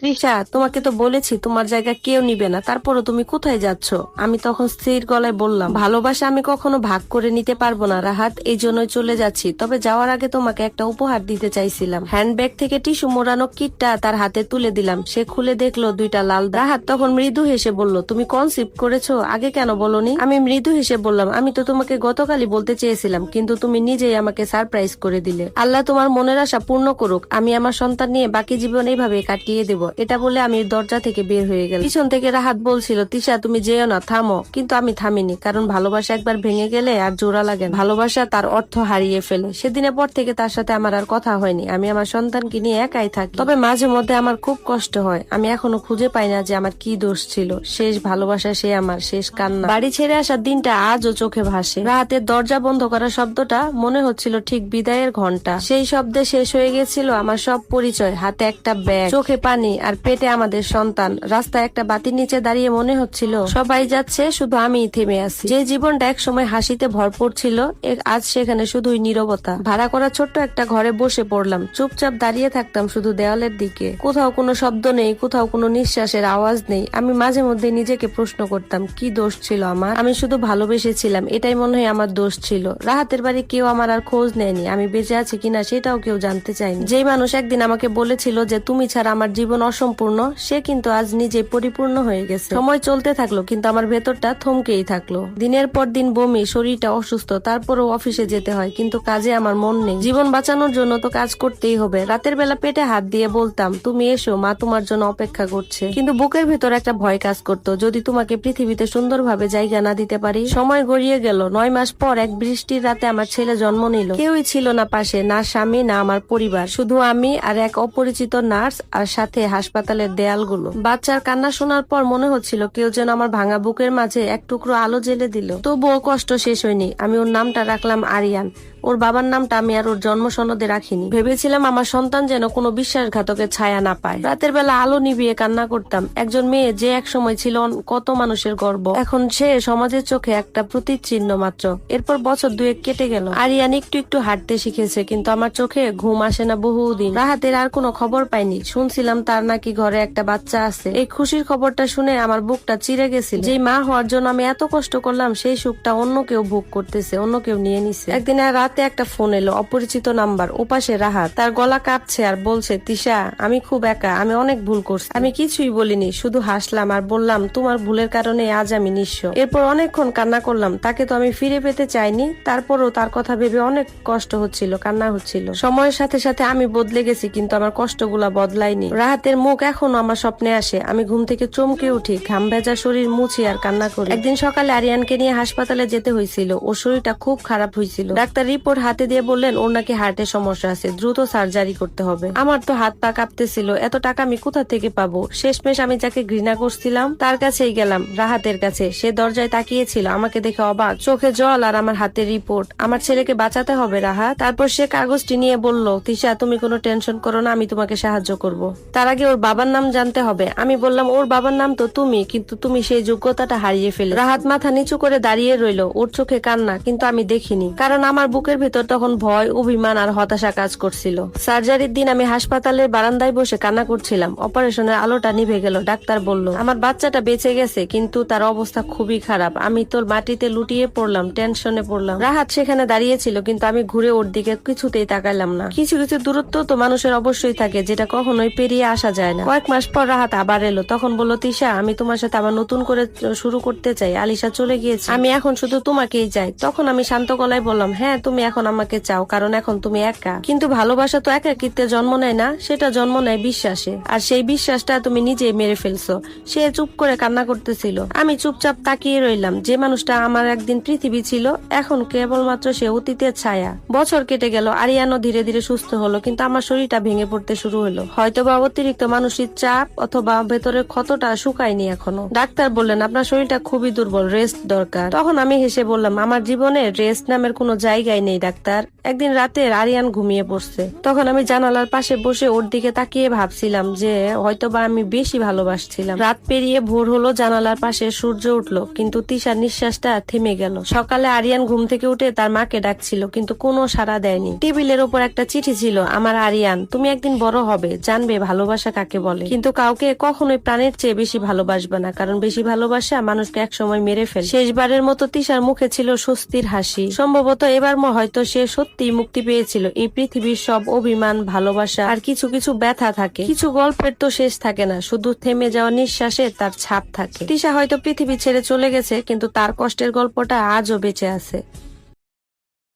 তৃষা, তোমাকে তো বলেছি তোমার জায়গা কেউ নিবে না, তারপরও তুমি কোথায় যাচ্ছ? আমি তখন স্থির গলায় বললাম, ভালোবাসা আমি কখনো ভাগ করে নিতে পারবো না রাহাত, এই জন্যই চলে যাচ্ছি। তবে যাওয়ার আগে তোমাকে একটা উপহার দিতে চাইছিলাম। হ্যান্ডব্যাগ থেকে টিস্যু মোড়ানো কিটটা তার হাতে তুলে দিলাম। সে খুলে দেখলো দুইটা লাল দাগ। রাহাত তখন মৃদু হেসে বলল, তুমি কনসিভ করেছো, আগে কেন বলনি? আমি মৃদু হেসে বললাম, আমি তো তোমাকে গতকালই বলতে চেয়েছিলাম, কিন্তু তুমি নিজেই আমাকে সারপ্রাইজ করে দিলে। আল্লাহ তোমার মনের আশা পূর্ণ করুক। আমি আমার সন্তান নিয়ে বাকি জীবন এইভাবে কাটিয়ে দেব। এটা বলে আমি দরজা থেকে বের হয়ে গেলাম। পিছন থেকে রাহাত বলছিল, তিশা তুমি যেও না, থামো। কিন্তু আমি থামিনি, কারণ ভালোবাসা একবার ভেঙে গেলে আর জোড়া লাগে না। ভালোবাসা তার অর্থ হারিয়ে ফেলে। সেদিনের পর থেকে তার সাথে আমার আর কথা হয়নি। আমি আমার সন্তানকে নিয়ে একাই থাকি। তবে মাঝে মধ্যে আমার খুব কষ্ট হয়। আমি এখনো খুঁজে পাই না যে আমার কি দোষ ছিল। শেষ ভালোবাসা, সে আমার শেষ কান্না। বাড়ি ছেড়ে আসার দিনটা আজও চোখে ভাসে। রাহাতের দরজা বন্ধ করার শব্দটা মনে হচ্ছিল ঠিক বিদায়ের ঘন্টা। সেই শব্দে শেষ হয়ে গেছিল আমার সব পরিচয়। হাতে একটা ব্যাগ, চোখে পানি, আর পেটে আমাদের সন্তান। রাস্তায় একটা বাতির নিচে দাঁড়িয়ে মনে হচ্ছিল সবাই যাচ্ছে, শুধু আমিই থেমে আছি। যে জীবনটা এক সময় হাসিতে ভরপুর ছিল, আজ সেখানে শুধুই নীরবতা। ভাড়া করা ছোট্ট একটা ঘরে বসে পড়লাম। চুপচাপ দাঁড়িয়ে থাকতাম শুধু দেওয়ালের দিকে। কোথাও কোনো শব্দ নেই, কোথাও কোনো নিঃশ্বাসের আওয়াজ নেই। আমি মাঝে মধ্যে নিজেকে প্রশ্ন করতাম, কি দোষ ছিল আমার? আমি শুধু ভালোবেসেছিলাম, এটাই মনে হয় আমার দোষ ছিল। রাহাতের বাড়ি কেউ আমার আর খোঁজ নেয়নি। আমি বেঁচে আছি কিনা সেটাও কেউ জানতে চায়নি। যেই মানুষ একদিন আমাকে বলেছিল যে তুমি ছাড়া আমার জীবন অসম্পূর্ণ, সে কিন্তু আজ নিজে পরিপূর্ণ হয়ে গেছে। সময় চলতে থাকলো, কিন্তু আমার ভেতরটা থমকেই থাকলো। দিনের পর দিন বমি, শরীরটা অসুস্থ, তারপরও অফিসে যেতে হয়, কিন্তু কাজে আমার মন নেই। জীবন বাঁচানোর জন্য তো কাজ করতেই হবে। রাতের বেলা পেটে হাত দিয়ে বলতাম, তুমি এসো, মা তোমার জন্য অপেক্ষা করছে। কিন্তু বুকের ভেতর একটা ভয় কাজ করতো, যদি তোমাকে পৃথিবীতে সুন্দরভাবে জায়গা না দিতে পারি। সময় গড়িয়ে গেল। 9 মাস পর এক বৃষ্টির রাতে আমার ছেলে জন্ম নিল। কেউই ছিল না পাশে, না স্বামী, না আমার পরিবার, শুধু আমি আর এক অপরিচিত নার্স, আর সাথে হাসপাতালের দেয়ালগুলো। বাচ্চার কান্না শোনার পর মনে হচ্ছিল কেউ যেন আমার ভাঙা বুকের মাঝে এক টুকরো আলো জেলে দিল। তবুও কষ্ট শেষ হয়নি। আমি ওর নামটা রাখলাম আরিয়ান। ওর বাবার নামটা আমি আর ওর জন্ম সনদে রাখিনি। ভেবেছিলাম আমার সন্তান যেন কোনো বিশ্বাসঘাতকের ছায়া না পায়। রাতের বেলা আলো নিভিয়ে কান্না করতাম। একজন মেয়ে যে এক সময় ছিল কত মানুষের গর্ব, এখন সে সমাজের চোখে একটা প্রতিচিহ্ন মাত্র। এরপর বছর 2 কেটে গেল। আরিয়ান একটু একটু হাঁটতে শিখেছে, কিন্তু আমার চোখে ঘুম আসে না বহুদিন। রাহাতের আর কোনো খবর পাইনি। শুনছিলাম তার নাকি ঘরে একটা বাচ্চা আছে। এই খুশির খবরটা শুনে আমার বুকটা চিরে গেছিল। যেই মা হওয়ার জন্য আমি এত কষ্ট করলাম, সেই সুখটা অন্য কেউ ভোগ করতেছে, অন্য কেউ নিয়ে নিছে। একদিন রাতে একটা ফোন এলো, অপরিচিত নাম্বার। ওপাশে রাহাত। তার গলা কাঁপছে আর বলছে, তিশা আমি খুব একা, আমি অনেক ভুল করছি। আমি কিছুই বলিনি, শুধু হাসলাম আর বললাম, তোমার ভুলের কারণে আজ আমি নিঃস্ব। এরপর অনেকক্ষণ কান্না করলাম। তাকে তো আমি ফিরে পেতে চাইনি, তারপরও তার কথা ভেবে অনেক কষ্ট হচ্ছিল, কান্না হচ্ছিল। সময়ের সাথে সাথে আমি বদলে গেছি, কিন্তু আমার কষ্টগুলা বদলায়নি। রাহাতের মুখ এখনো আমার স্বপ্নে আসে। আমি ঘুম থেকে চমকে উঠি, ঘাম ভেজা শরীর মুছি আর কান্না করি। একদিন সকালে আরিয়ানকে নিয়ে হাসপাতালে যেতে হয়েছিল। ওর শরীরটা খুব খারাপ হয়েছিল। ডাক্তার রিপোর্ট হাতে দিয়ে বললেন ওর নাকি হার্টের সমস্যা আছে, দ্রুত সার্জারি করতে হবে। আমার তো হাত পা কাঁপতেছিল। এত টাকা আমি কোথা থেকে পাবো? শেষমেশ আমি যাকে ঘৃণা করছিলাম তার কাছেই গেলাম, রাহাতের কাছে। সে দরজায় তাকিয়েছিল, আমাকে দেখে অবাক, চোখে জল আর আমার হাতে রিপোর্ট। আমার ছেলেকে বাঁচাতে হবে রাহাত। তারপর সে কাগজটি নিয়ে বলল, তিশা তুমি কোনো টেনশন করো না, আমি তোমাকে সাহায্য করব। তার আগে ওর বাবার নাম জানতে হবে। আমি বললাম, ওর বাবার নাম তো তুমি, কিন্তু তুমি সেই যোগ্যতাটা হারিয়ে ফেলে। রাহাত মাথা নিচু করে দাঁড়িয়ে রইল। ওর চোখে কান্না, কিন্তু আমি দেখিনি, কারণ আমার বুকের ভেতর তখন ভয়, অভিমান আর হতাশা কাজ করছিল। সার্জারির দিন আমি হাসপাতালের বারান্দায় বসে কান্না করছিলাম। অপারেশনের আলোটা নিভে গেল। ডাক্তার বলল আমার বাচ্চাটা বেঁচে গেছে, কিন্তু তার অবস্থা খুবই খারাপ। আমি তো মাটিতে লুটিয়ে পড়লাম, টেনশনে পড়লাম। রাহাত সেখানে দাঁড়িয়েছিল, কিন্তু আমি ঘুরে ওর দিকে কিছুতেই তাকাইলাম না। কিছু কিছু দূরত্ব তো মানুষের অবশ্যই থাকে, যেটা কখনোই পেরিয়ে আসা যায় না। কয়েক মাস পর রাহাত আবার এলো। তখন বলল, তিশা আমি তোমার সাথে আবার নতুন করে শুরু করতে চাই। আলিশা চলে গিয়েছে, আমি এখন শুধু তোমাকেই চাই। তখন আমি শান্ত গলায় বললাম, হ্যাঁ তুমি এখন আমাকে চাও, কারণ এখন তুমি একা। কিন্তু ভালোবাসা তো একাকিত্বে জন্ম নেয় না, সেটা জন্ম নেয় বিশ্বাসে। আর সেই বিশ্বাসটা তুমি নিজেই মেরে ফেলছো। সে চুপ করে কান্না করতেছিল। আমি চুপচাপ তাকিয়ে রইলাম। যে মানুষটা আমার একদিন পৃথিবী ছিল, এখন কেবলমাত্র সে অতীতের ছায়া। বছর কেটে গেল। আরিয়ানও ধীরে ধীরে সুস্থ হলো, কিন্তু আমার শরীরটা ভেঙে পড়তে শুরু হলো। হয়তোবা অতিরিক্ত মানসিক চাপ, অথবা ভেতরের ক্ষতটা শুকায়নি এখনো। ডাক্তার বললেন আপনার শরীরটা খুবই দুর্বল, রেস্ট দরকার। তখন আমি হেসে বললাম, আমার জীবনে রেস্ট নামের কোনো জায়গায় নেই ডাক্তার। একদিন রাতে আরিয়ান ঘুমিয়ে পড়ছে, তখন আমি জানালার পাশে বসে ওর দিকে তাকিয়ে ভাবছিলাম যে হয়তোবা আমি বেশি ভালোবাসছিলাম। রাত পেরিয়ে ভোর হলো, জানালার পাশে সূর্য উঠলো, কিন্তু তিশার নিঃশ্বাসটা থেমে গেল। সকালে আরিয়ান ঘুম থেকে উঠে তার মাকে ডাকছিল, কিন্তু কোনো সাড়া দেয়নি। টেবিলের ওপর একটা চিঠি ছিল, আমার আরিয়ান, তুমি একদিন বড় হবে, জানবে ভালোবাসা কাকে বলে, কিন্তু কাউকে কখনোই প্রাণের চেয়ে বেশি ভালোবাসবে না, কারণ বেশি ভালোবাসা মানুষকে একসময় মেরে ফেলে। শেষবারের মতো তিশার মুখে ছিল স্বস্তির হাসি। সম্ভবত এবার হয়তো সে সত্যিই মুক্তি পেয়েছিল। এই পৃথিবীর সব অভিমান, ভালোবাসা আর কিছু কিছু ব্যথা থাকে, কিছু গল্পের তো শেষ থাকে না, শুধু থেমে যাওয়া নিঃশ্বাসে তার ছাপ থাকে। তিশা হয়তো পৃথিবী ছেড়ে চলে গেছে, কিন্তু তার কষ্টের গল্পটা আজও বেঁচে আছে।